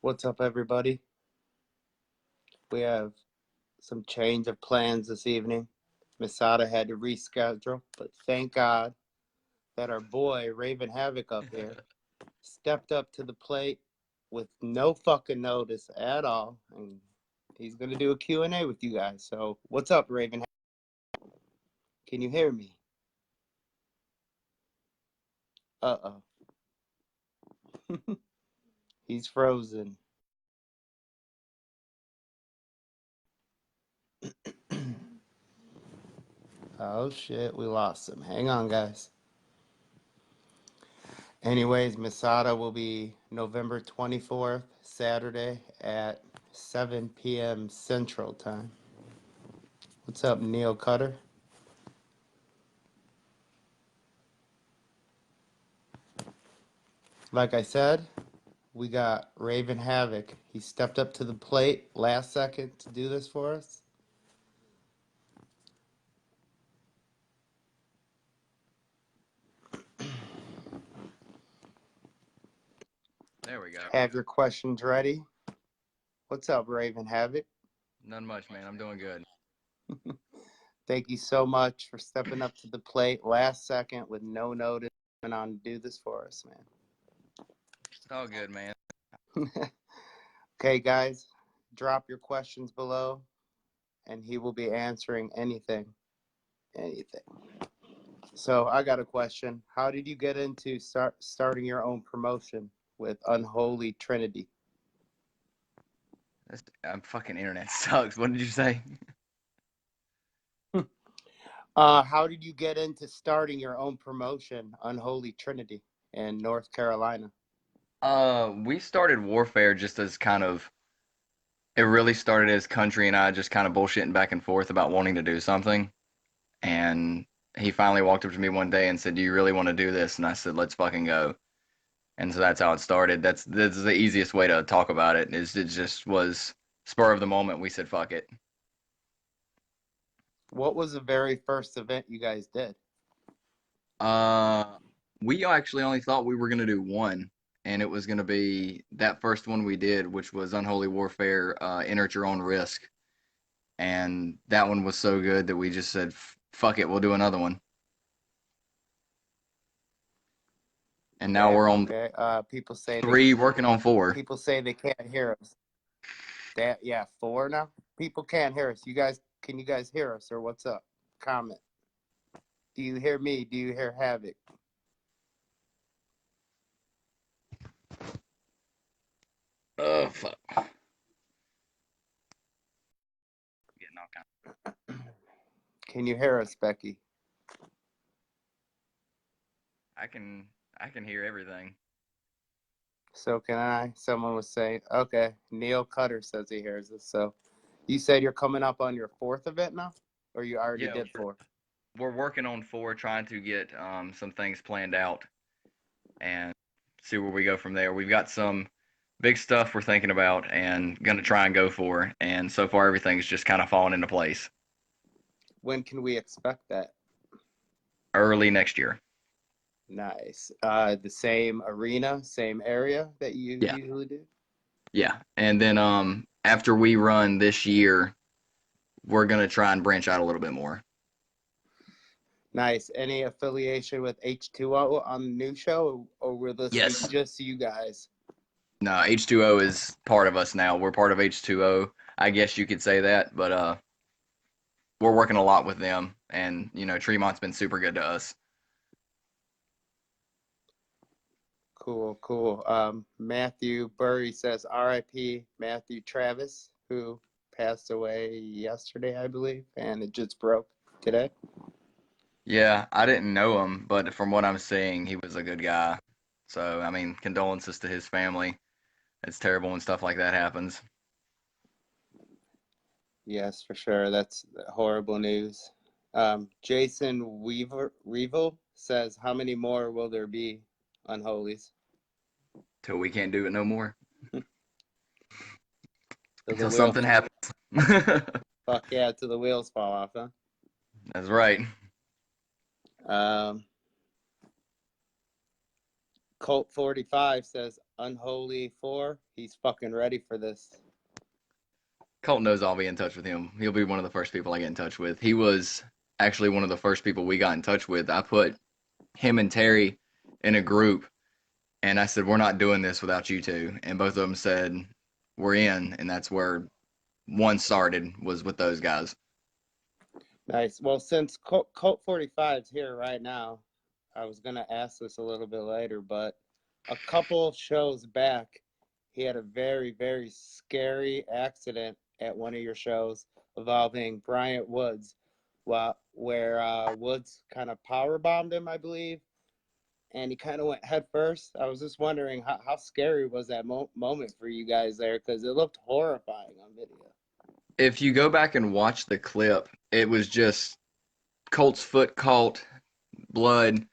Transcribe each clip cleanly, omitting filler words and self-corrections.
What's up, everybody? We have some change of plans this evening. Masada had to reschedule, but thank God that our boy, Raven Havok up here, stepped up to the plate with no fucking notice at all, and he's going to do a Q&A with you guys. So what's up, Raven? Can you hear me? Uh-oh. He's frozen. Oh, shit, we lost him. Hang on, guys. Anyways, Masada will be November 24th, Saturday at 7 p.m. Central Time. What's up, Neil Cutter? Like I said, we got Raven Havok. He stepped up to the plate last second to do this for us. There we go. Have your questions ready. What's up, Raven Havok? None much, man. I'm doing good. Thank you so much for stepping up to the plate last second with no notice and on to do this for us, man. It's all good, man. Okay, guys, drop your questions below, and he will be answering anything. So I got a question. How did you get into starting your own promotion with Unholy Trinity? Fucking internet sucks. What did you say? How did you get into starting your own promotion, Unholy Trinity, in North Carolina? We started Warfare just as it really started as Country and I just kind of bullshitting back and forth about wanting to do something. And he finally walked up to me one day and said, "Do you really want to do this?" And I said, "Let's fucking go." And so that's how it started. That's the easiest way to talk about it. It just was spur of the moment. We said, "Fuck it." What was the very first event you guys did? We actually only thought we were gonna do one, and it was gonna be that first one we did, which was Unholy Warfare, Enter at Your Own Risk, and that one was so good that we just said, "Fuck it, we'll do another one." And now we're on Okay. People say three, working on four. People say they can't hear us. Yeah, 4 now. People can't hear us. Can you guys hear us, or what's up? Comment. Do you hear me? Do you hear Havok? Oh fuck! Getting all kind. Can you hear us, Becky? I can hear everything. So can I. Someone was saying, okay, Neil Cutter says he hears us. So you said you're coming up on your 4th event now? Or you already Yeah, did 4? we're working on four, trying to get some things planned out and see where we go from there. We've got some big stuff we're thinking about and going to try and go for. And so far, everything's just kind of fallen into place. When can we expect that? Early next year. Nice. The same arena, same area that you Yeah. usually do? Yeah. And then after we run this year, we're going to try and branch out a little bit more. Nice. Any affiliation with H2O on the new show, or will this Yes. be just you guys? No, H2O is part of us now. We're part of H2O. I guess you could say that, but we're working a lot with them, and Tremont's been super good to us. Cool. Matthew Burry says R.I.P. Matthew Travis, who passed away yesterday, I believe, and it just broke today. Yeah, I didn't know him, but from what I'm seeing, he was a good guy. So, I mean, condolences to his family. It's terrible when stuff like that happens. Yes, for sure. That's horrible news. Jason Weevil says, how many more will there be Unholies? Till we can't do it no more. Till the Till wheels, something happens. fuck yeah, till the wheels fall off, huh? That's right. Colt 45 says Unholy 4. He's fucking ready for this. Colt knows I'll be in touch with him. He'll be one of the first people I get in touch with. He was actually one of the first people we got in touch with. I put him and Terry in a group, and I said, we're not doing this without you two. And both of them said, we're in. And that's where one started, was with those guys. Nice. Well, since Colt 45 is here right now, I was going to ask this a little bit later, but a couple of shows back, he had a very, very scary accident at one of your shows involving Bryant Woods, where Woods kind of power bombed him, I believe, and he kind of went head first. I was just wondering how scary was that moment for you guys there, because it looked horrifying on video. If you go back and watch the clip, it was just Colt's foot caught, blood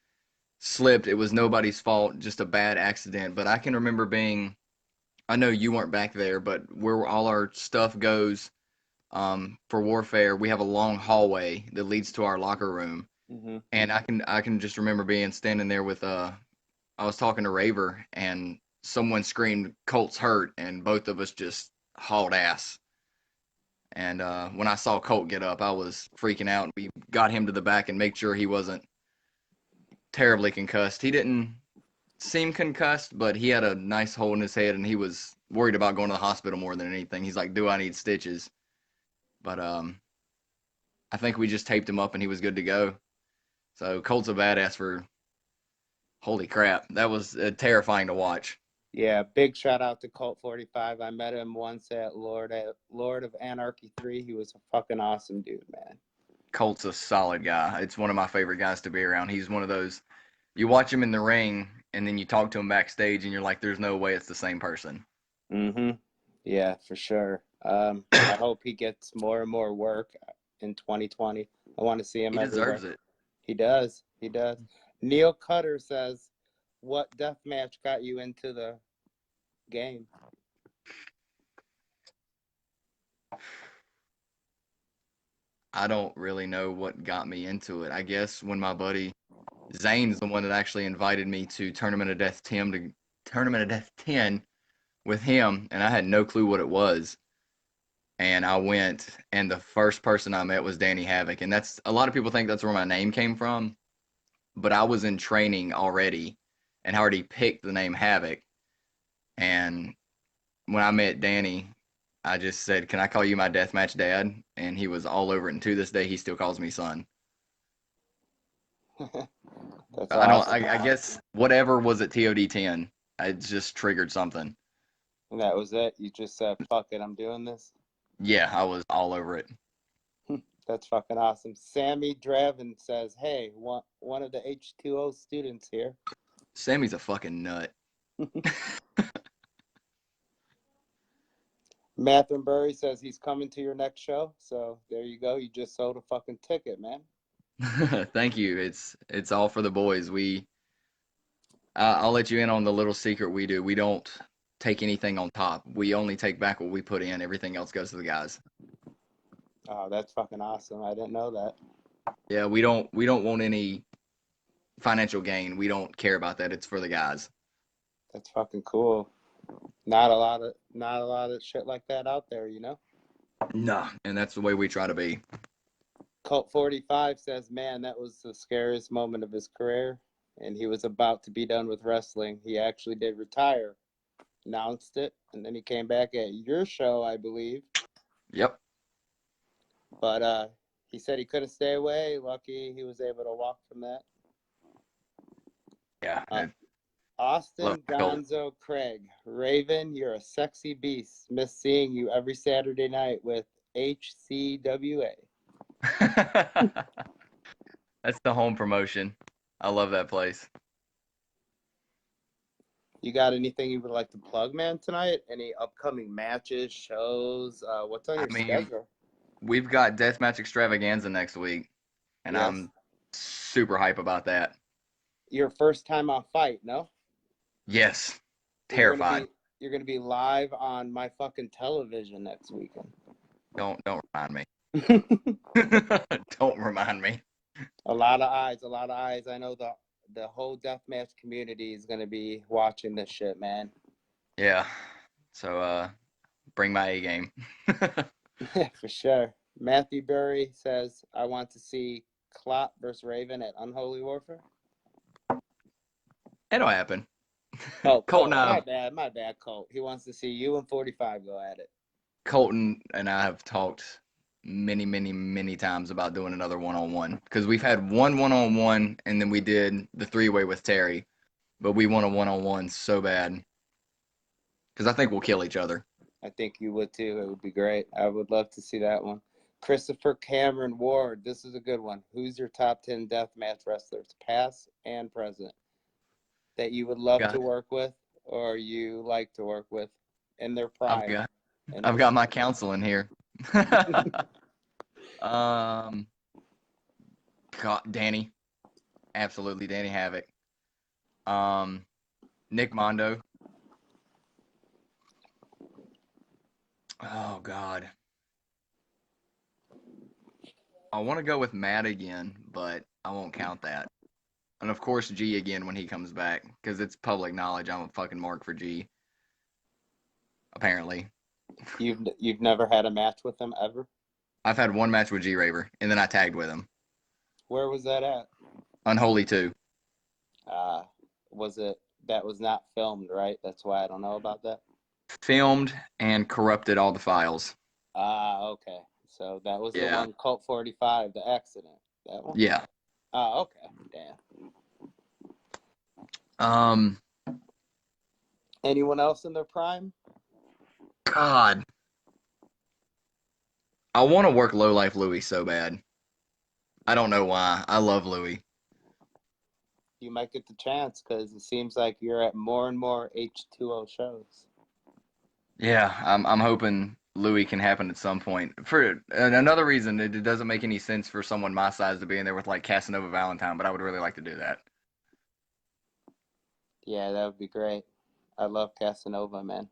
slipped. It was nobody's fault, just a bad accident. But I can remember being, I know you weren't back there, but where all our stuff goes for Warfare, we have a long hallway that leads to our locker room. Mm-hmm. And I can just remember being standing there with I was talking to Raver, and someone screamed Colt's hurt, and both of us just hauled ass. And when I saw Colt get up, I was freaking out. We got him to the back and made sure he wasn't terribly concussed. He didn't seem concussed, but he had a nice hole in his head, and he was worried about going to the hospital more than anything. He's like, "Do I need stitches?" But I think we just taped him up, and he was good to go. So Colt's a badass for. Holy crap, that was terrifying to watch. Yeah, big shout out to Colt 45. I met him once at Lord of Anarchy 3. He was a fucking awesome dude, man. Colt's a solid guy. It's one of my favorite guys to be around. He's one of those, you watch him in the ring and then you talk to him backstage and you're like, there's no way it's the same person. Mm-hmm. Yeah, for sure. I hope he gets more and more work in 2020. I want to see him He everywhere. deserves it. He does. He does. Neil Cutter says, what death match got you into the game? I don't really know what got me into it. I guess when my buddy Zane's the one that actually invited me to Tournament of Death 10 with him, and I had no clue what it was. And I went, and the first person I met was Danny Havok, and that's a lot of people think that's where my name came from, but I was in training already and already picked the name Havok. And when I met Danny, I just said, "Can I call you my deathmatch dad?" And he was all over it. And to this day, he still calls me son. That's I don't. awesome. I guess whatever was at TOD 10, it just triggered something. And that was it. You just said, fuck it, I'm doing this. Yeah, I was all over it. That's fucking awesome. Sammy Draven says, hey, one of the H2O students here. Sammy's a fucking nut. Mathenbury says he's coming to your next show. So there you go. You just sold a fucking ticket, man. Thank you. It's all for the boys. I'll let you in on the little secret we do. We don't take anything on top. We only take back what we put in. Everything else goes to the guys. Oh, that's fucking awesome. I didn't know that. Yeah, we don't want any financial gain. We don't care about that. It's for the guys. That's fucking cool. Not a lot of shit like that out there, you know? Nah, and that's the way we try to be. Colt 45 says, man, that was the scariest moment of his career. And he was about to be done with wrestling. He actually did retire, announced it, and then he came back at your show, I believe. Yep. But he said he couldn't stay away. Lucky he was able to walk from that. Yeah. Austin Gonzo Craig. Raven, you're a sexy beast. Miss seeing you every Saturday night with HCWA. That's the home promotion. I love that place. You got anything you would like to plug, man, tonight? Any upcoming matches, shows? What's on your schedule? We've got Deathmatch Extravaganza next week, and Yes. I'm super hype about that. Your first time on Fight, no? Yes. Terrified. You're gonna be live on my fucking television next weekend. Don't remind me. Don't remind me. A lot of eyes. I know the whole deathmatch community is gonna be watching this shit, man. Yeah. So bring my A game. For sure. Matthew Burry says, I want to see Klopp versus Raven at Unholy Warfare. It'll happen. Oh, Colton, my bad, Colt. He wants to see you and 45 go at it. Colton and I have talked many, many, many times about doing another one-on-one because we've had one-on-one and then we did the three-way with Terry, but we want a one-on-one so bad because I think we'll kill each other. I think you would too. It would be great. I would love to see that one. Christopher Cameron Ward. This is a good one. Who's your top 10 deathmatch wrestlers, past and present, that you would love to Got, work with or you like to work with in their I've prime got, in I've got history? my counsel in here. um, God, Danny, absolutely Danny Havoc. Um, Nick Mondo. Oh God, I want to go with Matt again, but I won't count that. And of course, G again when he comes back, because it's public knowledge I'm a fucking mark for G, apparently. You've never had a match with him ever? I've had one match with G Raver, and then I tagged with him. Where was that at? Unholy 2. Uh, was it that was not filmed, right? That's why I don't know about that. Filmed and corrupted all the files. Okay. So that was the Yeah. one, Colt 45, the accident. That one? Yeah. Okay. Damn. Um, Anyone else in their prime? God. I want to work Low Life Louie so bad. I don't know why. I love Louie. You might get the chance because it seems like you're at more and more H2O shows. Yeah, I'm hoping Louis can happen at some point. For another reason, it doesn't make any sense for someone my size to be in there with like Casanova Valentine, but I would really like to do that. Yeah, that would be great. I love Casanova, man.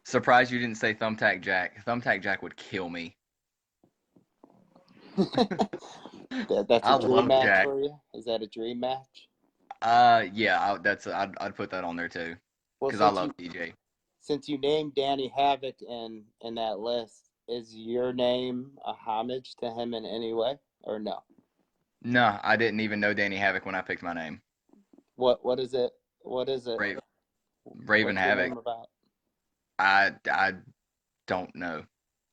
Surprised you didn't say Thumbtack Jack. Thumbtack Jack would kill me. That's a I dream love match Jack. for you? Is that a dream match? Yeah, I'd put that on there too, Well, because I love TJ. since you named Danny Havoc in that list, is your name a homage to him in any way or no? No, I didn't even know Danny Havoc when I picked my name. What is it? What is it? Raven, Raven What's your Havoc. name about? I don't know.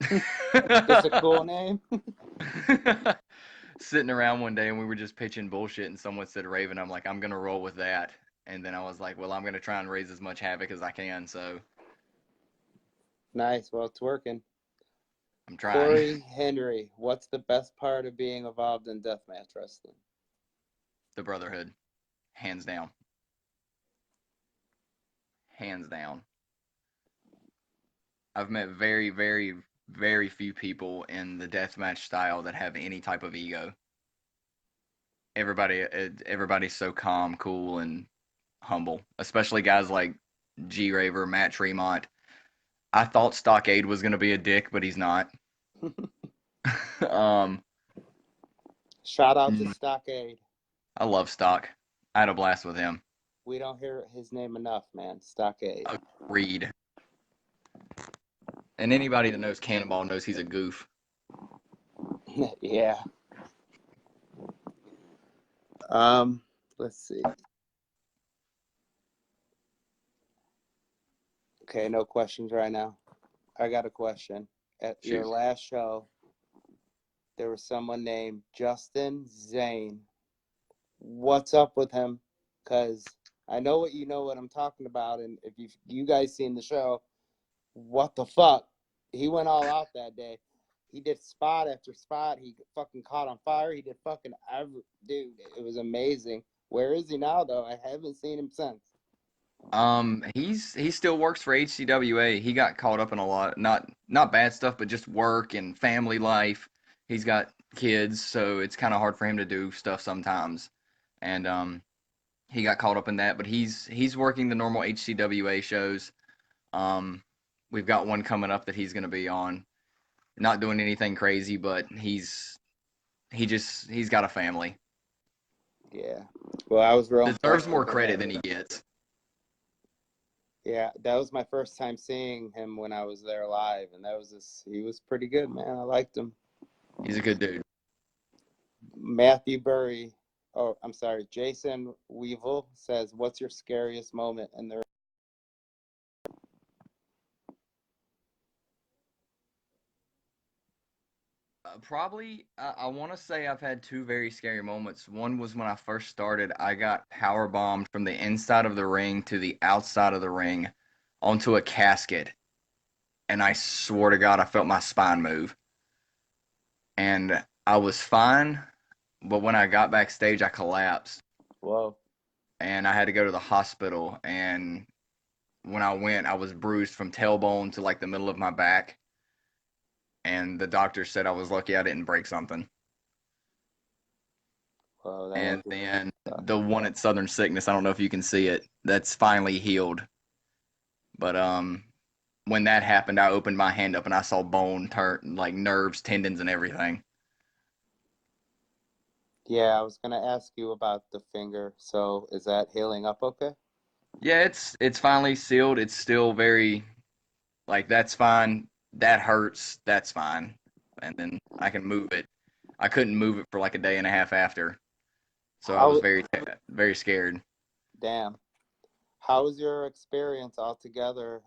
It's a cool name. Sitting around one day and we were just pitching bullshit and someone said Raven. I'm like, I'm gonna roll with that. And then I was like, well, I'm gonna try and raise as much havoc as I can. So Nice. Well, it's working. I'm trying. Corey Henry, what's the best part of being involved in deathmatch wrestling? The Brotherhood, hands down, hands down. I've met very, very, very few people in the deathmatch style that have any type of ego. Everybody's so calm, cool, and humble. Especially guys like G Raver, Matt Tremont. I thought Stockade was gonna be a dick, but he's not. um, Shout out to Stockade. I love Stock. I had a blast with him. We don't hear his name enough, man. Stockade. Agreed. And anybody that knows Cannonball knows he's a goof. Yeah. Let's see. Okay, no questions right now. I got a question. At your Shoot. last show, there was someone named Justin Zane. What's up with him? Because I know what I'm talking about, and if you guys seen the show, what the fuck? He went all out that day. He did spot after spot. He fucking caught on fire. He did fucking every dude. It was amazing. Where is he now though? I haven't seen him since. He still works for HCWA. He got caught up in a lot, not bad stuff, but just work and family life. He's got kids, so it's kind of hard for him to do stuff sometimes. And he got caught up in that, but he's working the normal HCWA shows. Um, we've got one coming up that he's going to be on. Not doing anything crazy, but he's got a family. Yeah. Well, I was real Deserves impressed more with him. credit than he gets. Yeah, that was my first time seeing him when I was there live, and he was pretty good, man. I liked him. He's a good dude. Matthew Burry, oh, I'm sorry, Jason Weevil says, "What's your scariest moment in the?" Probably, I want to say I've had two very scary moments. One was when I first started. I got power bombed from the inside of the ring to the outside of the ring onto a casket, and I swear to God, I felt my spine move. And I was fine, but when I got backstage, I collapsed, Whoa. and I had to go to the hospital. And when I went, I was bruised from tailbone to like the middle of my back, and the doctor said I was lucky I didn't break something. Whoa, that And must be then tough. the one at Southern Sickness, I don't know if you can see it, that's finally healed. But when that happened, I opened my hand up and I saw bone turn, like nerves, tendons, and everything. Yeah, I was gonna ask you about the finger. So is that healing up okay? Yeah, it's finally sealed. It's still very like that's fine. That hurts. That's fine. And then I can move it. I couldn't move it for like a day and a half after, so I was How, very scared. damn. How was your experience altogether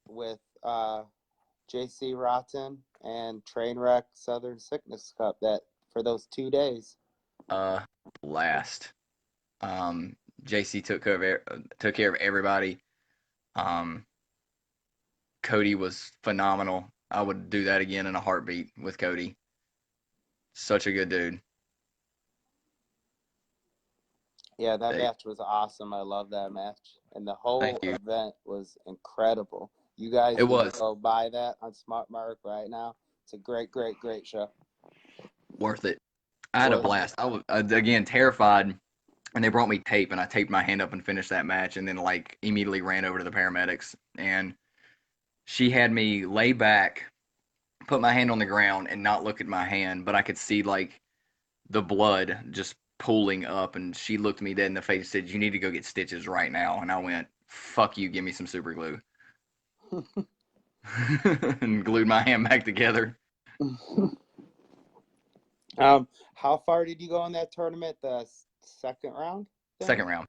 with JC Rotten and Trainwreck Southern Sickness Cup that for those 2 days? Uh, Blast. JC took care of everybody. Um, Cody was phenomenal. I would do that again in a heartbeat with Cody. Such a good dude. Yeah, that They, match was awesome. I love that match. And the thank whole you. event was incredible. You It guys need to was go buy that on Smart Mark right now. It's a great, great, great show. worth it. I had a Worth blast. I was again terrified, and they brought me tape, and I taped my hand up and finished that match, and then like immediately ran over to the paramedics, and she had me lay back, put my hand on the ground, and not look at my hand, but I could see like the blood just pooling up, and she looked me dead in the face and said, "You need to go get stitches right now." And I went, "Fuck you, give me some super glue." it. And glued my hand back together. How far did you go in that tournament? The second round Second then? round,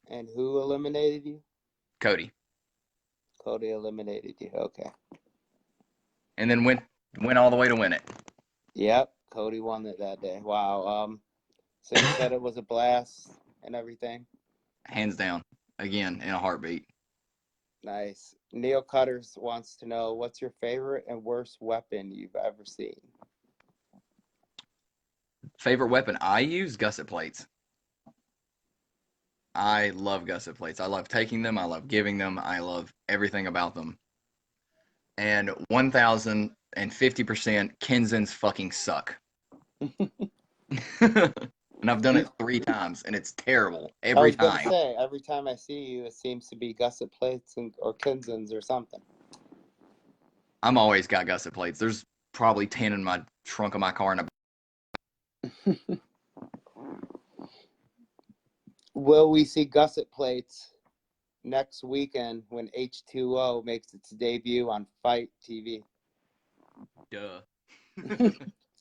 And who eliminated you? Cody, Cody eliminated you. Okay. and then went all the way to win it, Yep. Cody won it that day. Wow. So you said it was a blast and everything. hands down, again in a heartbeat. Nice. Neil Cutters wants to know what's your favorite and worst weapon you've ever seen? Favorite weapon I use gusset plates. I love gusset plates. I love taking them. I love giving them. I love everything about them. And 1,050% Kenzans fucking suck. And I've done You, it 3 times, and it's terrible I every was gonna time. say every time I see you, it seems to be gusset plates or Kinsons or something. I'm always got gusset plates. There's probably 10 in my trunk of my car, and Will we see gusset plates next weekend when H2O makes its debut on Fight TV? duh.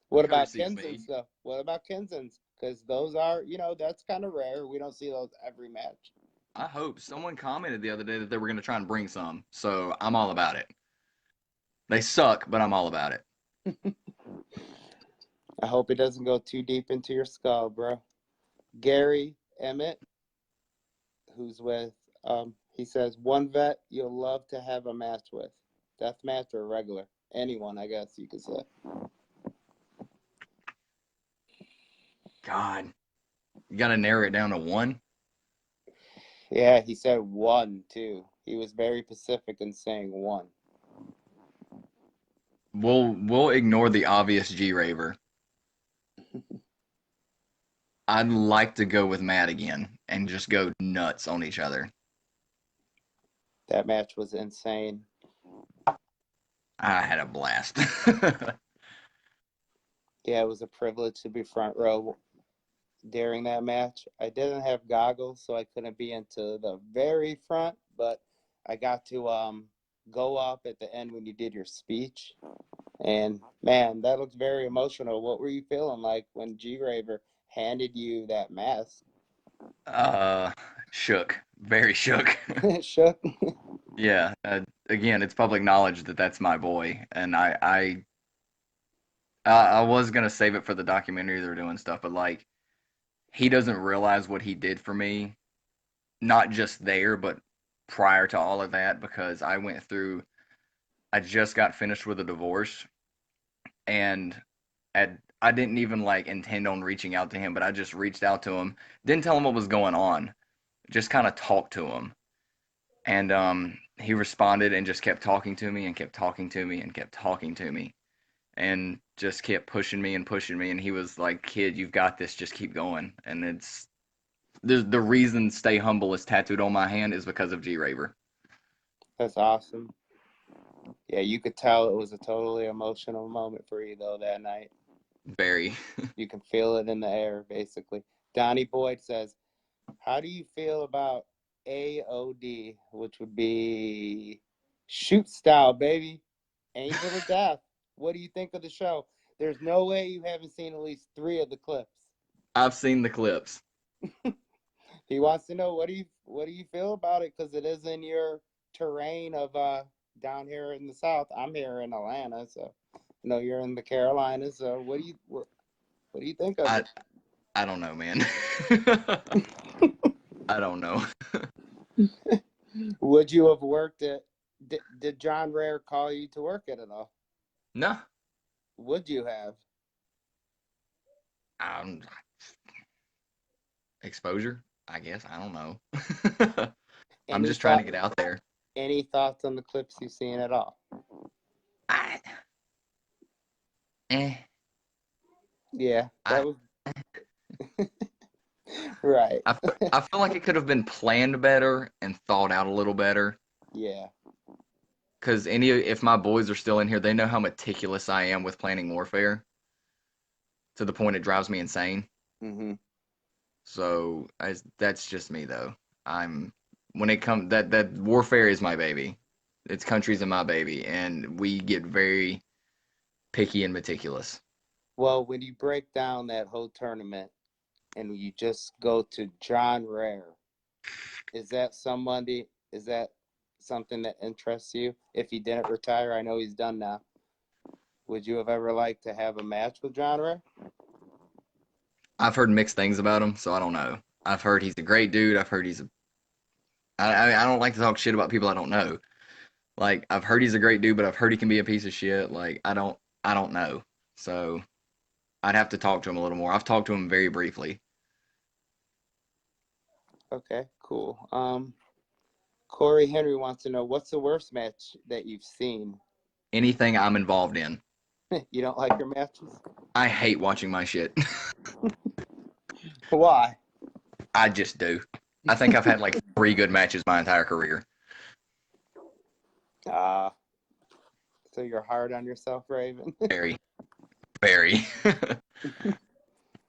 What about Courtesy of me. Kinsons though? What about Kinsons? Because those are, that's kind of rare. We don't see those every match. I hope someone commented the other day that they were going to try and bring some, so I'm all about it. They suck, but I'm all about it. I hope it doesn't go too deep into your skull, bro. Gary Emmett, who's with, he says, one vet you'll love to have a match with. Death match or regular? Anyone, I guess you could say. God, you got to narrow it down to one. Yeah, he said one, too. He was very specific in saying one. We'll ignore the obvious G Raver. I'd like to go with Matt again and just go nuts on each other. That match was insane. I had a blast. Yeah, it was a privilege to be front row during that match. I didn't have goggles, so I couldn't be into the very front, but I got to go up at the end when you did your speech. And man, that looked very emotional. What were you feeling like when G Raver handed you that mask? Uh, shook, very shook. Shook. Yeah. Again, it's public knowledge that that's my boy, and I was gonna save it for the documentary they're doing stuff, but like he doesn't realize what he did for me, not just there, but prior to all of that, because I just got finished with a divorce, and I didn't even like intend on reaching out to him, but I just reached out to him, didn't tell him what was going on, just kind of talked to him, and he responded and just kept talking to me and kept talking to me and kept talking to me, and just kept pushing me, and he was like, "Kid, you've got this. Just keep going." And it's the reason "Stay Humble" is tattooed on my hand is because of G Raver. That's awesome. Yeah, you could tell it was a totally emotional moment for you though that night. Very. You can feel it in the air, basically. Donnie Boyd says, how do you feel about AOD, which would be shoot style, baby? Angel of Death. What do you think of the show? There's no way you haven't seen at least 3 of the clips. I've seen the clips. He wants to know what do you feel about it, because it is in your terrain of down here in the South. I'm here in Atlanta, so you're in the Carolinas. So what do you think of I it? I don't know, man. I don't know. Would you have worked it? Did John Rare call you to work it at all? No. Would you have? Um, exposure, I guess. I don't know. I'm Any just trying to thought? get out there. Any thoughts on the clips you've seen at all? I eh. Yeah, that I was right. I feel like it could have been planned better and thought out a little better. Yeah. Because if my boys are still in here, they know how meticulous I am with planning warfare to the point it drives me insane. Hmm. So that's just me, though. I'm when it comes that warfare is my baby. It's countries and my baby, and we get very picky and meticulous. Well, when you break down that whole tournament and you just go to John Rare, is that somebody? Is that something that interests you? If he didn't retire, I know he's done now. Would you have ever liked to have a match with John Rare? I've heard mixed things about him, so I don't know. I've heard he's a great dude. I've heard he's a. I don't like to talk shit about people I don't know. Like I've heard he's a great dude, but I've heard he can be a piece of shit. Like I don't know. So I'd have to talk to him a little more. I've talked to him very briefly. Okay, cool. Corey Henry wants to know, what's the worst match that you've seen? Anything I'm involved in, You don't like your matches? I hate watching my shit. Why? I just do. I think I've had like 3 good matches my entire career. Uh, so you're hard on yourself, Raven? Very, very.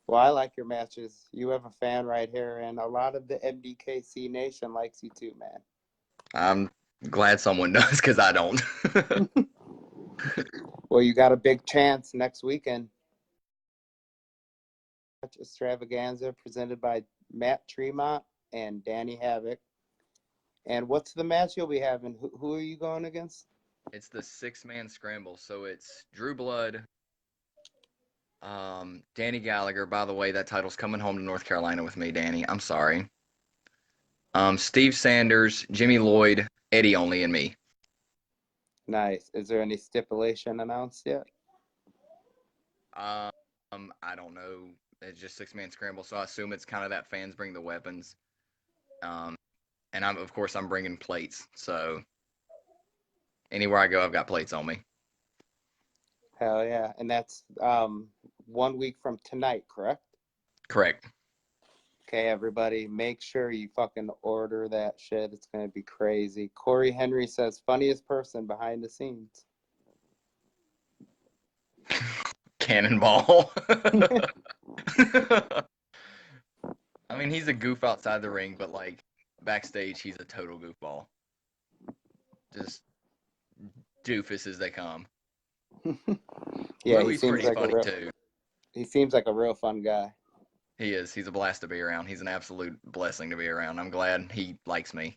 Well, I like your matches. You have a fan right here, and a lot of the Mdkc Nation likes you too, man. I'm glad someone does because I don't. Well, you got a big chance next weekend. Extravaganza presented by Matt Tremont and Danny Havok. And what's the match you'll be having? Who are you going against? It's the 6-man scramble, so it's Drew Blood, Danny Gallagher. By the way, that title's coming home to North Carolina with me, Danny. I'm sorry. Steve Sanders, Jimmy Lloyd, Eddie Only, and me. Nice. Is there any stipulation announced yet? I don't know. It's just 6-man scramble, so I assume it's kind of that fans bring the weapons. Um, and I'm of course I'm bringing plates, so anywhere I go, I've got plates on me. Hell yeah. And that's 1 week from tonight, correct? Correct. Okay, everybody, make sure you fucking order that shit. It's going to be crazy. Corey Henry says, funniest person behind the scenes. Cannonball. I mean, he's a goof outside the ring, but like backstage, he's a total goofball. Just doofus as they come. Yeah, Louis pretty funny too. he seems like a real fun guy. He is. He's a blast to be around. He's an absolute blessing to be around. I'm glad he likes me.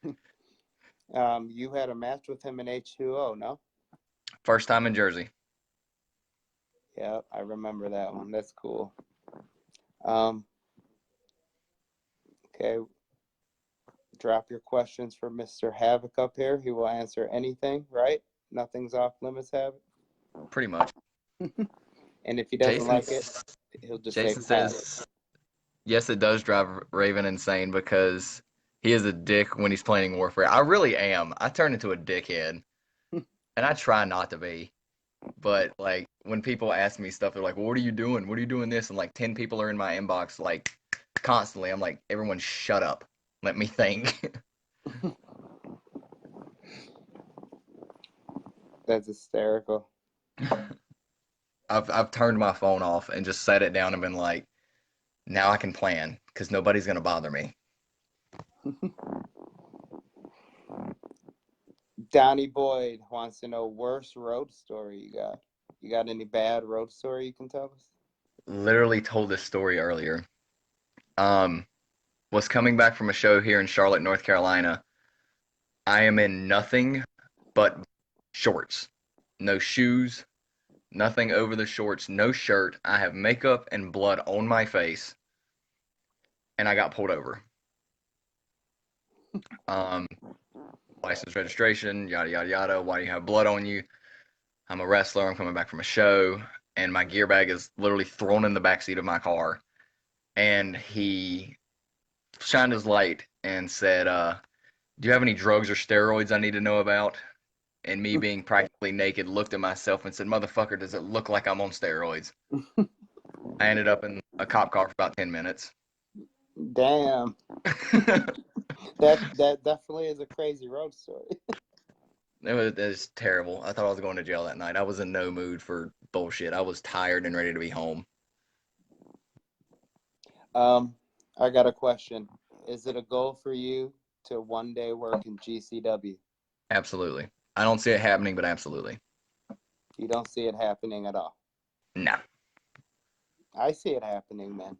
You had a match with him in H2O, no? First time in Jersey. Yeah, I remember that one. That's cool. Um, okay, drop your questions for Mr. Havok up here. He will answer anything, right? Nothing's off limits, Havok. Pretty much. And if he doesn't Jason like it, he'll just say Jason pass. says yes, it does drive Raven insane because he is a dick when he's playing Warfare. I really am. I turn into a dickhead, and I try not to be. But like when people ask me stuff, they're like, well, "What are you doing? What are you doing this?" And like 10 people are in my inbox, like constantly. I'm like, "Everyone, shut up. Let me think." That's hysterical. I've turned my phone off and just set it down and been like, now I can plan because nobody's gonna bother me. Donnie Boyd wants to know worst road story you got. You got any bad road story you can tell us? Literally told this story earlier. Um, was coming back from a show here in Charlotte, North Carolina. I am in nothing but shorts, no shoes, nothing over the shorts, no shirt. I have makeup and blood on my face, and I got pulled over. Um, license registration, yada yada yada. Why do you have blood on you? I'm a wrestler. I'm coming back from a show, and my gear bag is literally thrown in the back seat of my car. And he shined his light and said, "Do you have any drugs or steroids I need to know about?" And me being practically naked, looked at myself and said, "Motherfucker, does it look like I'm on steroids?" I ended up in a cop car for about 10 minutes. Damn. That definitely is a crazy road story. It was terrible. I thought I was going to jail that night. I was in no mood for bullshit. I was tired and ready to be home. I got a question. Is it a goal for you to one day work in GCW? Absolutely. I don't see it happening, but absolutely. You don't see it happening at all. No. I see it happening, man.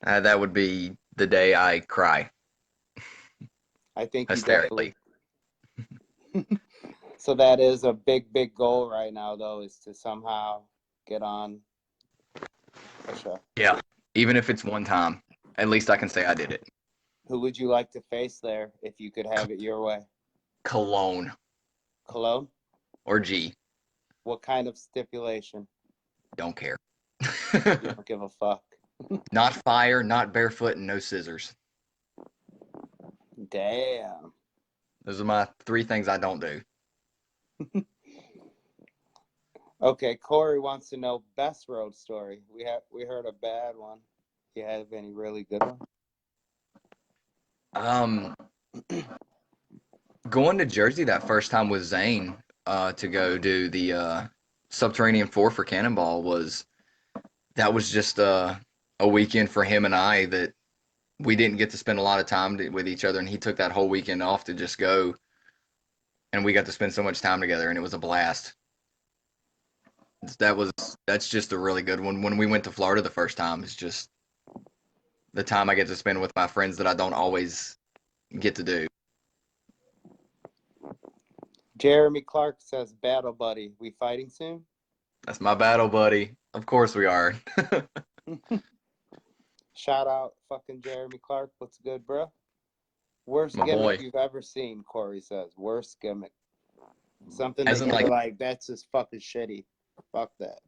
That would be the day I cry I think you hysterically. definitely. So that is a big, big goal right now, though, is to somehow get on a show. Yeah. Even if it's one time, at least I can say I did it. Who would you like to face there if you could have it your way? Cologne Cologne? or G. What kind of stipulation? Don't care. You don't give a fuck. Not fire, not barefoot, and no scissors. Damn. Those are my 3 things I don't do. Okay, Corey wants to know best road story. We heard a bad one. Do you have any really good one? Um, Going to Jersey that first time with Zane to go do the Subterranean 4 for Cannonball was just a weekend for him and I that we didn't get to spend a lot of time with each other, and he took that whole weekend off to just go, and we got to spend so much time together, and it was a blast. That's just a really good one. When we went to Florida the first time, it's just the time I get to spend with my friends that I don't always get to do. Jeremy Clark says, "Battle buddy, we fighting soon?" That's my battle buddy. Of course we are. Shout out, fucking Jeremy Clark. What's good, bro? Worst My gimmick boy. you've ever seen, Corey says. Worst gimmick. Something As that in you were like like, that's just fucking shitty. Fuck that.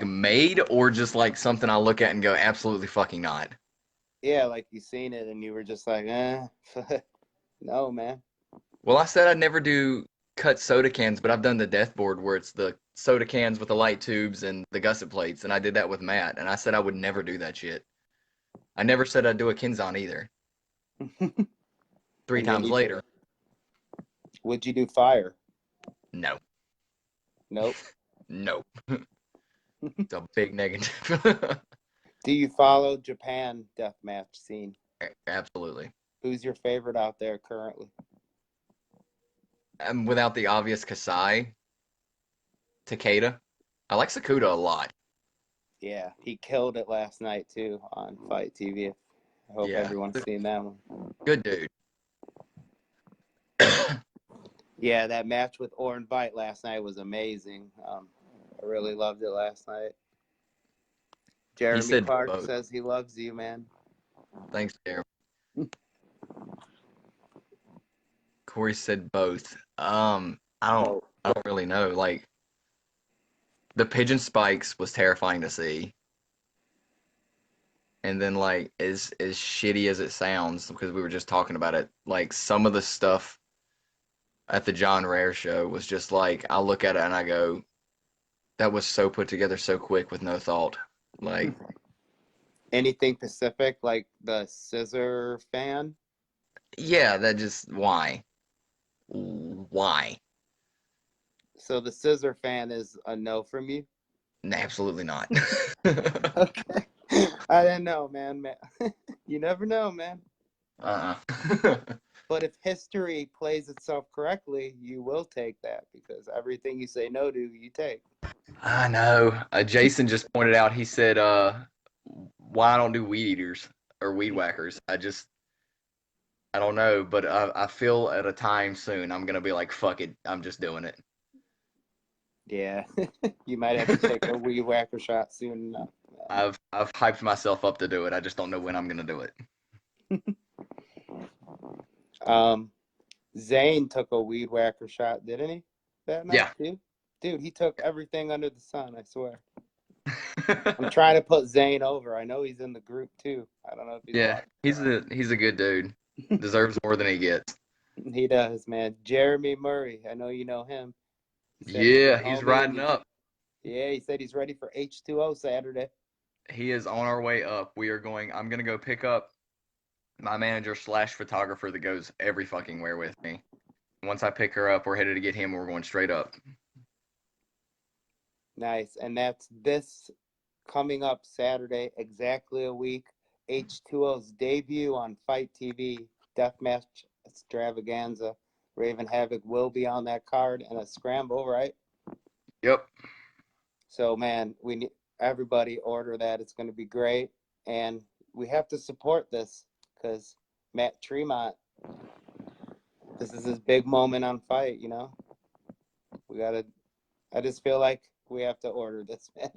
made or just like something I look at and go, absolutely fucking not. Yeah, like you seen it and you were just like, no, man. Well, I said I'd never do cut soda cans, but I've done the death board where it's the soda cans with the light tubes and the gusset plates, and I did that with Matt, and I said I would never do that shit. I never said I'd do a Kenzon either. Three And then times you, later, would you do fire? no, Nope. no. It's a big negative. Do you follow Japan deathmatch scene? Absolutely. Who's your favorite out there currently? Without the obvious Kasai, Takeda. I like Sakuda a lot. Yeah, he killed it last night too on Fight TV. I hope Yeah, everyone's seen that one. good dude. Yeah, that match with Orn Vite last night was amazing. I really loved it last night. He Jeremy said Clark both. says he loves you, man. Thanks, Jeremy. Corey said both. Well, I don't really know. Like the pigeon spikes was terrifying to see, and then like as shitty as it sounds, because we were just talking about it, like some of the stuff at the John Rare show was just like I look at it and I go, that was so put together so quick with no thought. Like, anything Pacific, like the Scissor fan? yeah, that just why? Why? So the Scissor fan is a no from you? Absolutely not. Okay. I didn't know, man. You never know, man. Uh-uh. But if history plays itself correctly, you will take that because everything you say no to, you take. I know. Jason just pointed out, he said, why I don't do weed eaters or weed whackers. I don't know, but I feel at a time soon I'm gonna be like, fuck it, I'm just doing it. Yeah. You might have to take a weed whacker shot soon enough. I've hyped myself up to do it. I just don't know when I'm gonna do it. Um, Zane took a weed whacker shot, didn't he? That night Yeah. too? Dude, he took everything under the sun, I swear. I'm trying to put Zane over. I know he's in the group too. I don't know if he's Yeah, watching. he's a good dude. Deserves more than he gets. He does, man. Jeremy Murray, I know you know him. He said he's the Yeah, he's homie, and riding up. yeah, he said he's ready for H2O Saturday. He is on our way up. I'm gonna go pick up my manager slash photographer that goes every fucking where with me. Once I pick her up, we're headed to get him. We're going straight up. Nice, and that's this coming up Saturday, exactly a week. H2O's debut on Fight TV, Deathmatch Extravaganza. Raven Havoc will be on that card and a scramble, right? Yep. So, man, we need everybody order that. It's going to be great, and we have to support this because Matt Tremont, this is his big moment on Fight. We gotta. I just feel like we have to order this, man.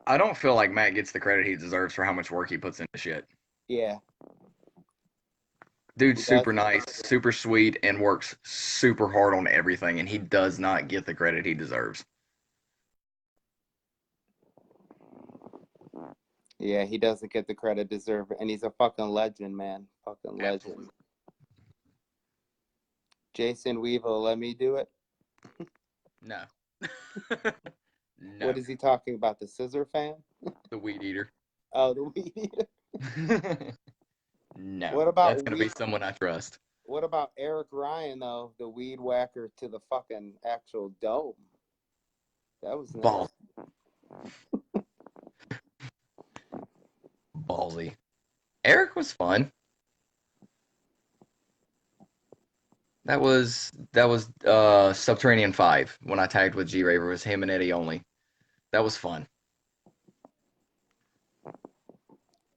I don't feel like Matt gets the credit he deserves for how much work he puts into shit. Yeah, Dude's he super doesn't. nice, super sweet, and works super hard on everything, and he does not get the credit he deserves. Yeah, he doesn't get the credit deserved, and he's a fucking legend, man. Fucking legend. Absolutely. Jason Weevil, let me do it. No. What No. is he talking about? The Scissor fan? The weed eater. Oh, the weed eater. No. What That's about gonna be someone I trust. What about Eric Ryan though? The weed whacker to the fucking actual dome. That was Ball nice. ballsy. Eric was fun. That was Subterranean 5 when I tagged with G Raver. It was him and Eddie only. That was fun.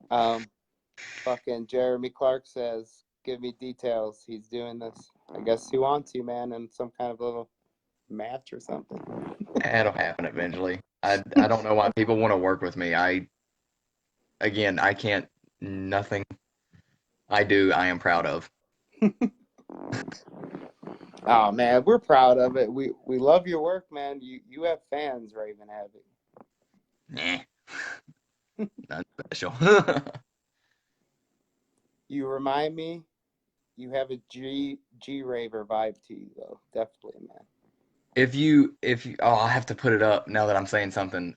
Um, Fucking Jeremy Clark says, "Give me details." He's doing this. I guess he wants you, man, in some kind of little match or something. That'll happen eventually. I don't know why people want to work with me. I can't nothing I do I am proud of. Oh man, we're proud of it. We love your work, man. You have fans, Raven Havoc. Nah. Nothing special. You remind me, you have a G Raver vibe to you though. Definitely, man. If you I'll have to put it up now that I'm saying something.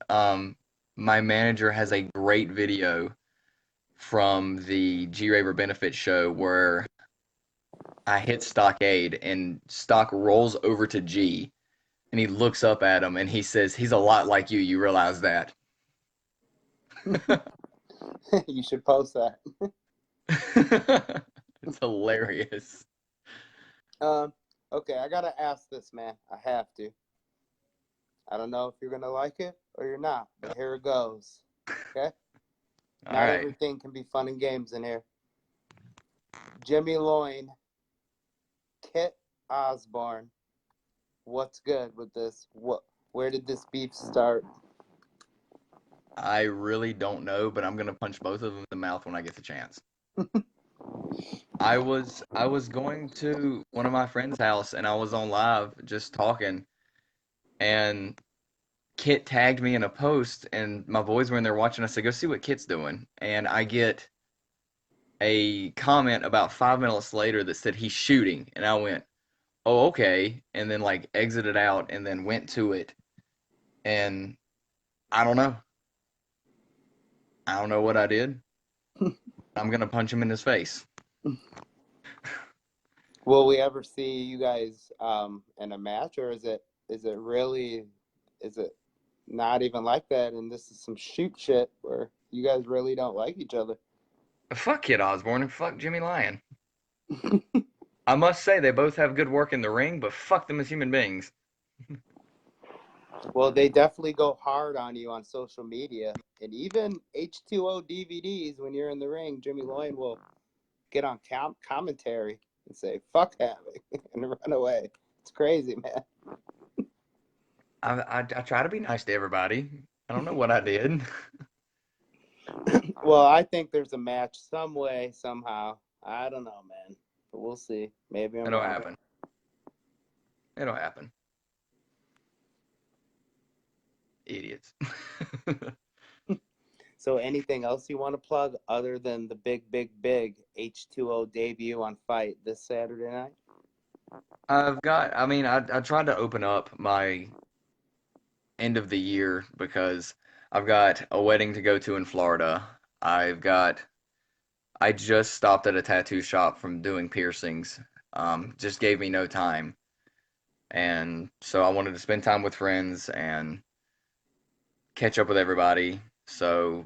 My manager has a great video from the G Raver benefit show where I hit Stockade and Stock rolls over to G and he looks up at him and he says, he's a lot like you realize that. You should post that. It's hilarious. Um, okay, I gotta ask this, man. I have to. I don't know if you're gonna like it or you're not, but here it goes. Okay? All Not right. everything can be fun and games in here. Jimmy Loin, Kit Osborne. What's good with this? Where did this beef start? I really don't know, but I'm gonna punch both of them in the mouth when I get the chance. I was going to one of my friend's house and I was on live just talking and Kit tagged me in a post and my boys were in there watching. I said, go see what Kit's doing. And I get a comment about 5 minutes later that said he's shooting. And I went, oh, okay. And then like exited out and then went to it. And I don't know. I don't know what I did. I'm gonna punch him in his face. Will we ever see you guys in a match, or is it not even like that? And this is some shoot shit where you guys really don't like each other. Fuck Kid Osborne and fuck Jimmy Lyon. I must say they both have good work in the ring, but fuck them as human beings. Well, they definitely go hard on you on social media, and even H2O DVDs. When you're in the ring, Jimmy Loin will get on commentary and say "fuck Havok" and run away. It's crazy, man. I try to be nice to everybody. I don't know what I did. Well, I think there's a match some way, somehow. I don't know, man. But we'll see. Maybe I'm It'll wrong. happen. It'll happen. Idiots. So anything else you want to plug other than the big H2O debut on Fight this Saturday night? I mean, I tried to open up my end of the year because I've got a wedding to go to in Florida. I just stopped at a tattoo shop from doing piercings. Just gave me no time. And so I wanted to spend time with friends and catch up with everybody. So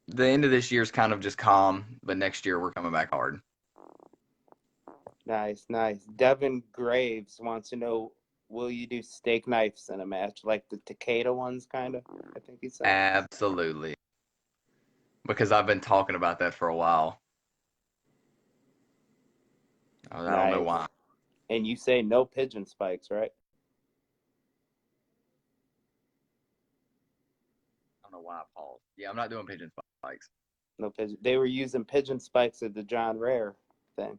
the end of this year is kind of just calm, but next year we're coming back hard. Nice, nice. Devin Graves wants to know, will you do steak knives in a match like the Takeda ones, kind of? I think he said. Absolutely. Because I've been talking about that for a while. I don't know Nice. why. And you say no pigeon spikes, right? I don't know why I paused. Yeah, I'm not doing pigeon spikes. No pigeon. They were using pigeon spikes at the John Rare thing.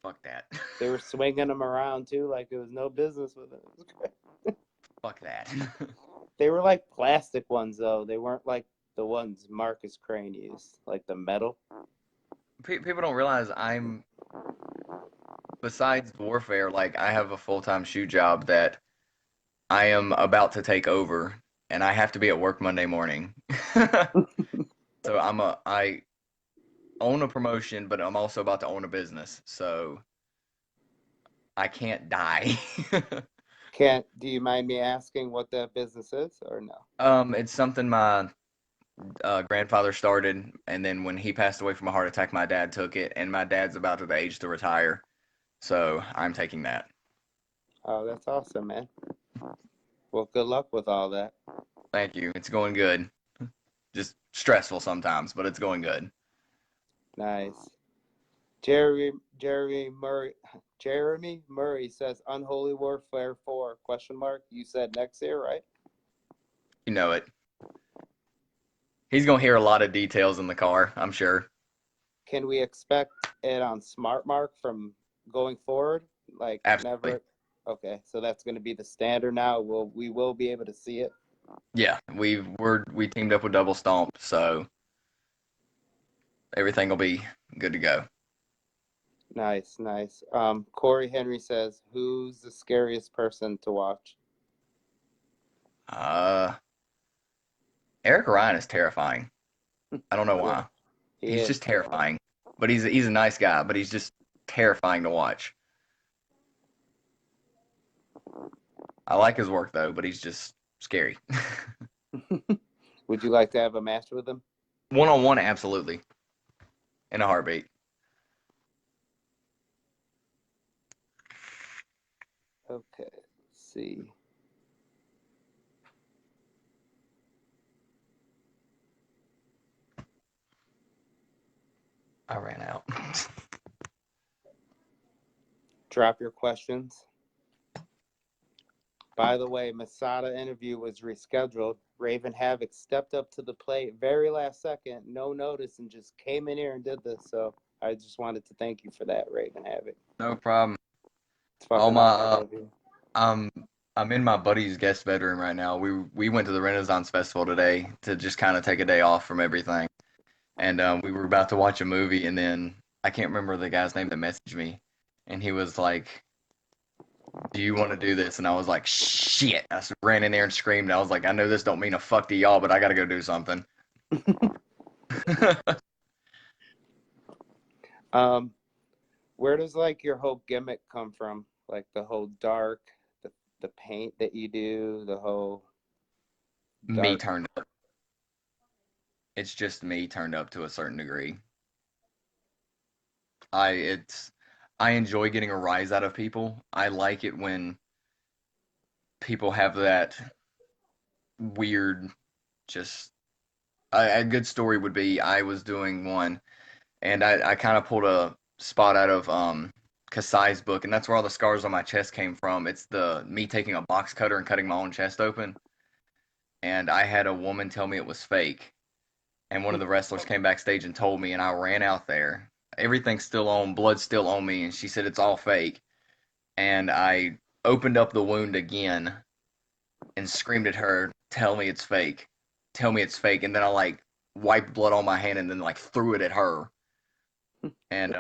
Fuck that. They were swinging them around too, like it was no business with it. It was great. Fuck that. They were like plastic ones though. They weren't like the ones Marcus Crane used, like the metal. People don't realize besides warfare, like I have a full-time shoe job that I am about to take over, and I have to be at work Monday morning. So I own a promotion, but I'm also about to own a business, so I can't die. Can't. Do you mind me asking what that business is, or no? It's something my grandfather started, and then when he passed away from a heart attack, my dad took it, and my dad's about to the age to retire, so I'm taking that. Oh, that's awesome, man. Well, good luck with all that. Thank you. It's going good. Just stressful sometimes, but it's going good. Nice. Jeremy Jeremy Murray Jeremy Murray says Unholy Warfare 4 question mark. You said next year, right? You know it. He's gonna hear a lot of details in the car, I'm sure. Can we expect it on Smart Mark from going forward? Like Absolutely. never. Okay, so that's going to be the standard now. We will be able to see it. Yeah, we teamed up with Double Stomp, so everything will be good to go. Nice, nice. Corey Henry says, "Who's the scariest person to watch?" Uh, Eric Ryan is terrifying. I don't know Yeah, why. he He's is. just terrifying. But he's a nice guy, but he's just terrifying to watch. I like his work though, but he's just scary. Would you like to have a match with him? One on one, absolutely, in a heartbeat. Okay, let's see. I ran out. Drop your questions. By the way, Masada interview was rescheduled. Raven Havoc stepped up to the plate very last second, no notice, and just came in here and did this. So I just wanted to thank you for that, Raven Havoc. No problem. It's All fucking my unheard of you. I'm I'm in my buddy's guest bedroom right now. We went to the Renaissance Festival today to just kind of take a day off from everything, and we were about to watch a movie, and then I can't remember the guy's name that messaged me, and he was like, "Do you want to do this?" And I was like, "Shit!" I ran in there and screamed. I was like, "I know this don't mean a fuck to y'all, but I gotta go do something." um, where does like your whole gimmick come from? Like the whole dark, the paint that you do, the whole Me dark. turned up. It's just me turned up to a certain degree. I it's I enjoy getting a rise out of people. I like it when people have that weird, just a good story would be I was doing one, and I kind of pulled a spot out of Kasai's book, and that's where all the scars on my chest came from. It's the me taking a box cutter and cutting my own chest open, and I had a woman tell me it was fake, and one of the wrestlers came backstage and told me, and I ran out there. Everything's still on, blood's still on me, and she said it's all fake, and I opened up the wound again and screamed at her, "Tell me it's fake. Tell me it's fake." And then I like wiped blood on my hand and then like threw it at her. And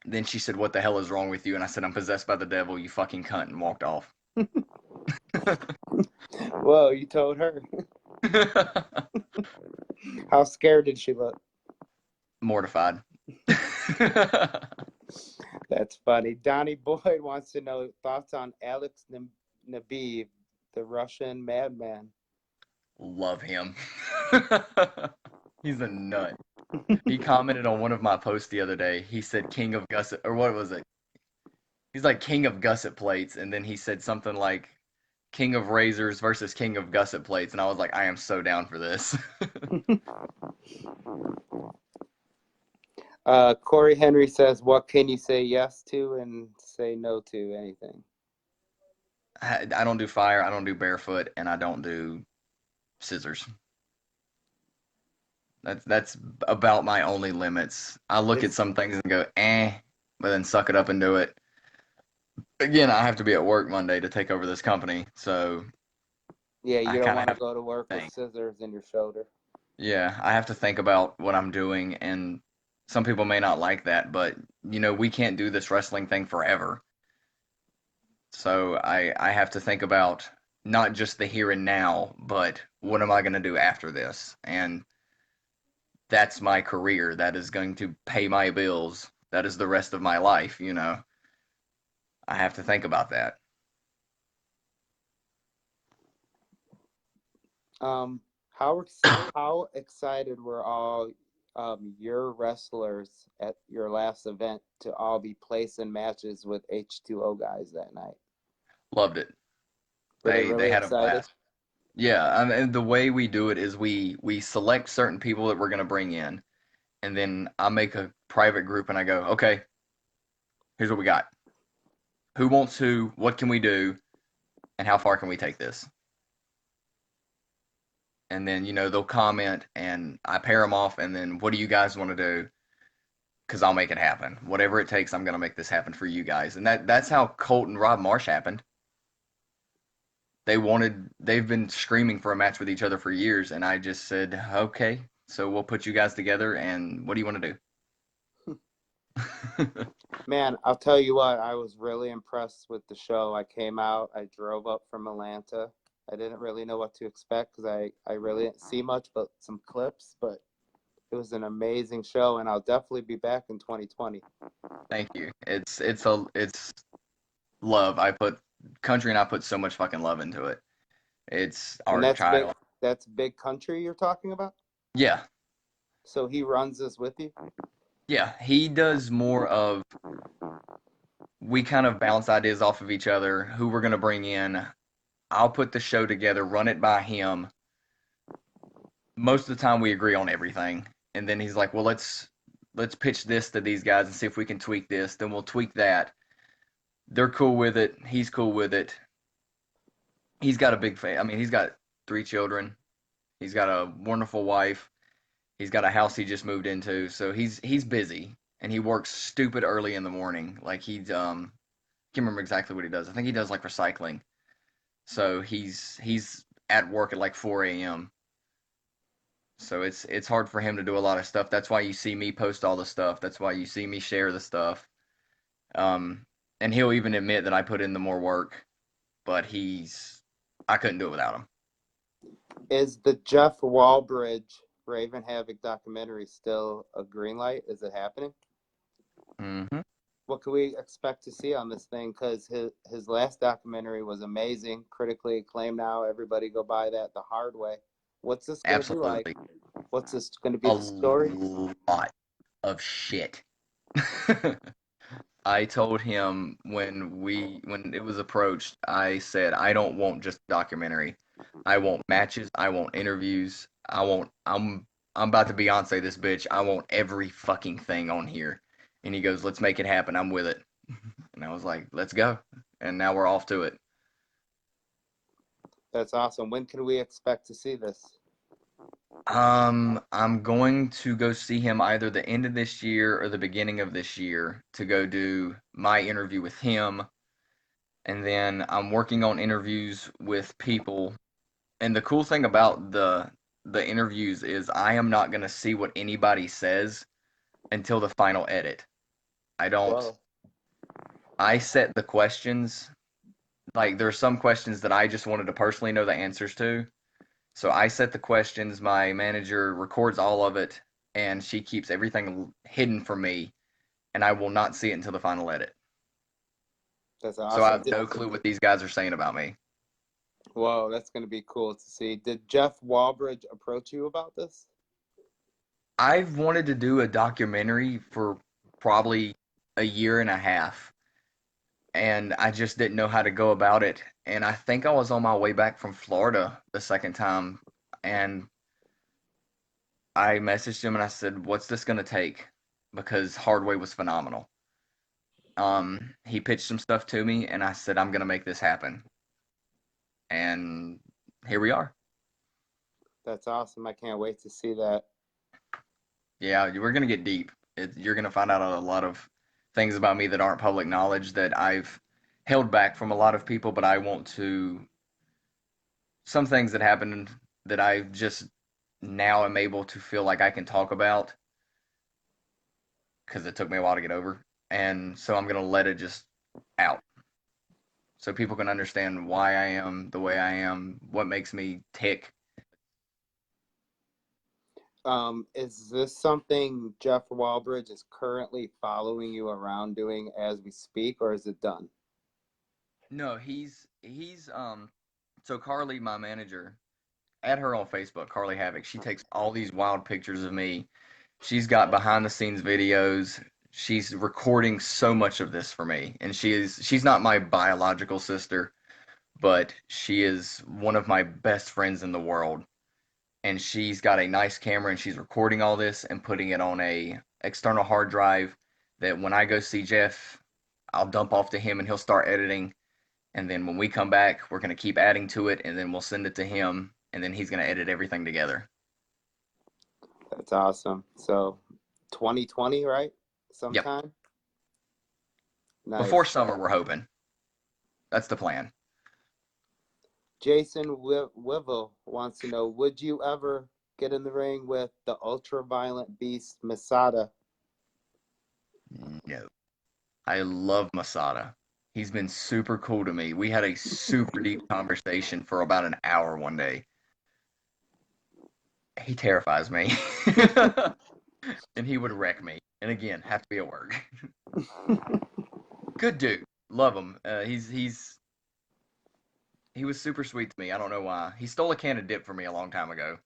then she said, "What the hell is wrong with you?" And I said, "I'm possessed by the devil, you fucking cunt," and walked off. Whoa, you told her. How scared did she look? Mortified. That's funny. Donnie Boyd wants to know thoughts on Alex Nabib, the Russian madman. Love him. He's a nut. He commented on one of my posts the other day. He said king of gusset, or what was it? He's like king of gusset plates, and then he said something like king of razors versus king of gusset plates, and I was like, I am so down for this. Corey Henry says, what can you say yes to and say no to? Anything? I don't do fire, I don't do barefoot, and I don't do scissors. That's about my only limits. I look at Is some things and go, but then suck it up and do it. Again, I have to be at work Monday to take over this company, so Yeah, I you don't kind of want to have to go to work with think. scissors in your shoulder. Yeah, I have to think about what I'm doing, and some people may not like that, but we can't do this wrestling thing forever. So I have to think about not just the here and now, but what am I going to do after this? And that's my career. That is going to pay my bills. That is the rest of my life. I have to think about that. Um, how excited were all your wrestlers at your last event to all be placing matches with H2O guys that night? Loved it. Were they They really had a excited? blast. Yeah, and the way we do it is we select certain people that we're going to bring in, and then I make a private group and I go, okay, here's what we got. Who wants who? What can we do? And how far can we take this? And then they'll comment and I pair them off, and then what do you guys want to do? Because I'll make it happen. Whatever it takes, I'm gonna make this happen for you guys. And that's how Colt and Rob Marsh happened. They've been screaming for a match with each other for years, and I just said, okay, so we'll put you guys together, and what do you want to do? Man, I'll tell you what, I was really impressed with the show. I came out, I drove up from Atlanta. I didn't really know what to expect because I really didn't see much but some clips, but it was an amazing show, and I'll definitely be back in 2020. Thank you. It's love. I put country and I put so much fucking love into it. It's And our child. that's big country you're talking about? Yeah. So he runs this with you? Yeah, he does more of, we kind of bounce ideas off of each other, who we're going to bring in. I'll put the show together, run it by him. Most of the time we agree on everything. And then he's like, "Well, let's pitch this to these guys and see if we can tweak this." Then we'll tweak that. They're cool with it. He's cool with it. He's got a big family. I mean, he's got 3 children. He's got a wonderful wife. He's got a house he just moved into. So he's busy and he works stupid early in the morning. Like he's can't remember exactly what he does. I think he does like recycling. So he's at work at like 4 a.m. So it's hard for him to do a lot of stuff. That's why you see me post all the stuff. That's why you see me share the stuff. Um, and he'll even admit that I put in the more work, but I couldn't do it without him. Is the Jeff Walbridge Raven Havok documentary still a green light? Is it happening? Hmm. What can we expect to see on this thing? Because his last documentary was amazing, critically acclaimed. Now everybody go buy that the hard way. What's this going to be like? Absolutely. What's this going to be A the story? lot of shit. I told him when it was approached, I said I don't want just a documentary. I want matches, I want interviews, I'm about to Beyonce this bitch. I want every fucking thing on here. And he goes, "Let's make it happen. I'm with it." And I was like, "Let's go." And now we're off to it. That's awesome. When can we expect to see this? I'm going to go see him either the end of this year or the beginning of this year to go do my interview with him. And then I'm working on interviews with people. And the cool thing about the interviews is I am not going to see what anybody says until the final edit. I don't Whoa. I set the questions. Like there's some questions that I just wanted to personally know the answers to. So I set the questions, my manager records all of it, and she keeps everything hidden from me, and I will not see it until the final edit. That's So I awesome. have no clue what these guys are saying about me. Whoa, that's going to be cool to see. Did Jeff Walbridge approach you about this? I've wanted to do a documentary for probably a year and a half, and I just didn't know how to go about it. And I think I was on my way back from Florida the second time, and I messaged him and I said, "What's this gonna take?" Because Hardway was phenomenal. He pitched some stuff to me, and I said, "I'm gonna make this happen." And here we are. That's awesome. I can't wait to see that. Yeah, we're gonna get deep. You're gonna find out a lot of things about me that aren't public knowledge that I've held back from a lot of people, but I want to. Some things that happened that I just now am able to feel like I can talk about because it took me a while to get over, and so I'm gonna let it just out so people can understand why I am the way I am, what makes me tick. Is this something Jeff Walbridge is currently following you around doing as we speak, or is it done? No, he's so Carly, my manager, add her on Facebook, Carly Havok. She takes all these wild pictures of me. She's got behind the scenes videos. She's recording so much of this for me. And she's not my biological sister, but she is one of my best friends in the world. And she's got a nice camera and she's recording all this and putting it on a external hard drive that when I go see Jeff, I'll dump off to him and he'll start editing. And then when we come back, we're going to keep adding to it and then we'll send it to him and then he's going to edit everything together. That's awesome. So 2020, right? Yep. Sometime? Before Nice. summer, we're hoping. That's the plan. Jason Wivel wants to know, would you ever get in the ring with the ultra-violent beast Masada? No. I love Masada. He's been super cool to me. We had a super deep conversation for about an hour one day. He terrifies me. And he would wreck me. And again, have to be at work. Good dude. Love him. He was super sweet to me. I don't know why. He stole a can of dip from me a long time ago.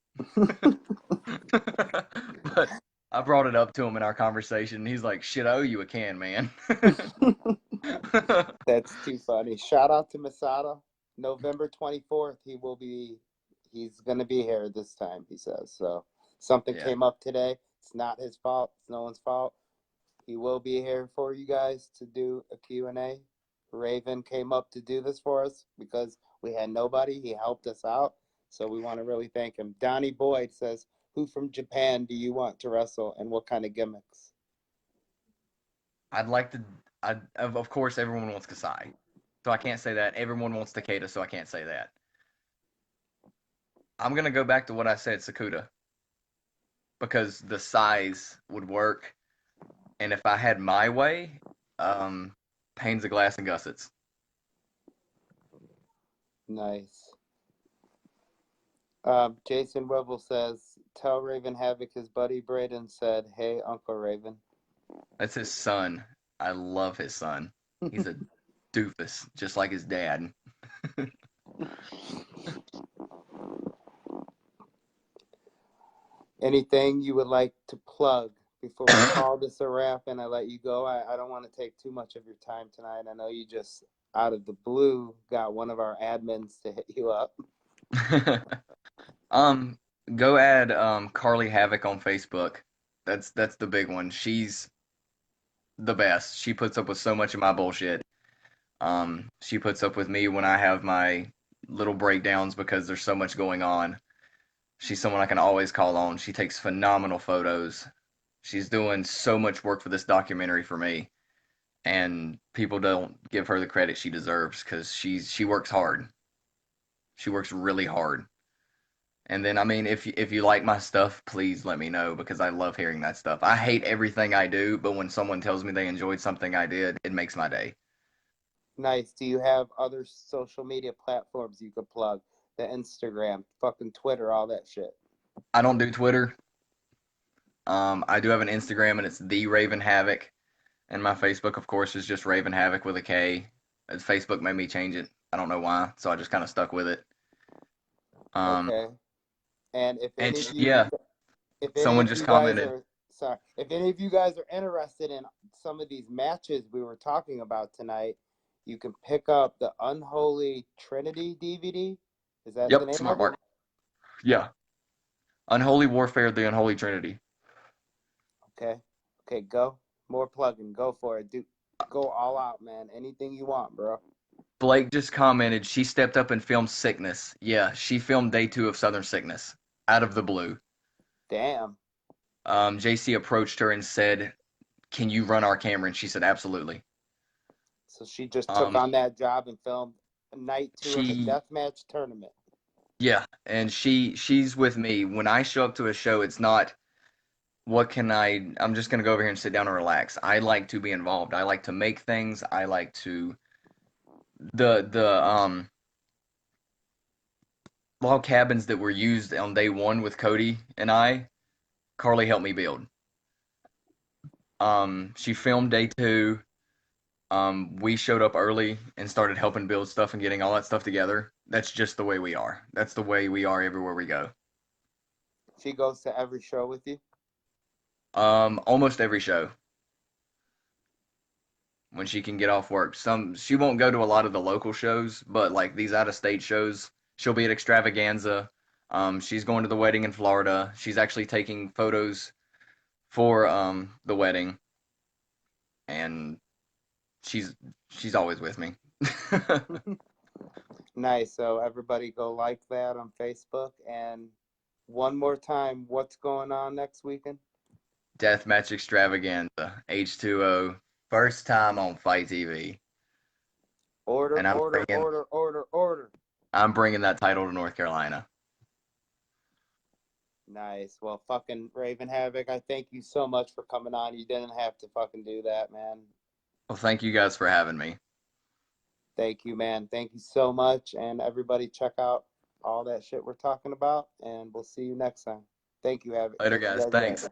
But I brought it up to him in our conversation, and he's like, "Shit, I owe you a can, man." That's too funny. Shout out to Masada. November 24th, he's going to be here this time, he says. So something Yeah. came up today. It's not his fault. It's no one's fault. He will be here for you guys to do a Q&A. Raven came up to do this for us because we had nobody. He helped us out. So we want to really thank him. Donnie Boyd says, who from Japan do you want to wrestle and what kind of gimmicks? I'd like to. Of course, everyone wants Kasai, so I can't say that. Everyone wants Takeda, so I can't say that. I'm gonna go back to what I said, Sakuda, because the size would work, and if I had my way, um, panes of glass and gussets. Nice. Jason Rebel says, tell Raven Havoc his buddy Braden said, hey, Uncle Raven. That's his son. I love his son. He's a doofus, just like his dad. Anything you would like to plug before we call this a wrap and I let you go? I don't want to take too much of your time tonight. I know you just out of the blue got one of our admins to hit you up. um, go add Carly Havoc on Facebook. That's the big one. She's the best. She puts up with so much of my bullshit. She puts up with me when I have my little breakdowns because there's so much going on. She's someone I can always call on. She takes phenomenal photos. She's doing so much work for this documentary for me, and people don't give her the credit she deserves because she works hard. She works really hard. And then, I mean, if you like my stuff, please let me know because I love hearing that stuff. I hate everything I do, but when someone tells me they enjoyed something I did, it makes my day. Nice. Do you have other social media platforms you could plug? The Instagram, fucking Twitter, all that shit. I don't do Twitter. I do have an Instagram, and it's the Raven Havoc, and my Facebook, of course, is just Raven Havoc with a K. Facebook made me change it. I don't know why, so I just kind of stuck with it. Um, Okay. And and yeah, if any someone of just you guys commented. are sorry, if any of you guys are interested in some of these matches we were talking about tonight, you can pick up the Unholy Trinity DVD. Is that the Yep, name smart of it? mark. Yeah, Unholy Warfare, the Unholy Trinity. Okay. Okay, go. More plugging. Go for it. Do go all out, man. Anything you want, bro. Blake just commented she stepped up and filmed Sickness. Yeah, she filmed day 2 of Southern Sickness out of the blue. Damn. JC approached her and said, "Can you run our camera?" And she said, "Absolutely." So she just took Um, on that job and filmed night 2 of a she deathmatch tournament. Yeah, and she's with me. When I show up to a show, it's not what can I'm just gonna go over here and sit down and relax. I like to be involved. I like to make things. I like to the log cabins that were used on day 1 with Cody and Carly helped me build. She filmed day 2. We showed up early and started helping build stuff and getting all that stuff together. That's just the way we are. That's the way we are everywhere we go. She goes to every show with you. Almost every show when she can get off work. She won't go to a lot of the local shows, but like these out of state shows, she'll be at Extravaganza. She's going to the wedding in Florida. She's actually taking photos for the wedding, and she's she's always with me. Nice. So everybody go like that on Facebook. And one more time, what's going on next weekend? Deathmatch Extravaganza H2O, first time on Fight TV, Order, and order, order, order, order. I'm bringing that title to North Carolina. Nice. Well, fucking Raven Havoc, I thank you so much for coming on. You didn't have to fucking do that, man. Well, thank you guys for having me. Thank you, man. Thank you so much. And everybody check out all that shit we're talking about. And we'll see you next time. Thank you, Havoc. Later, Catch you guys. guys later. Thanks.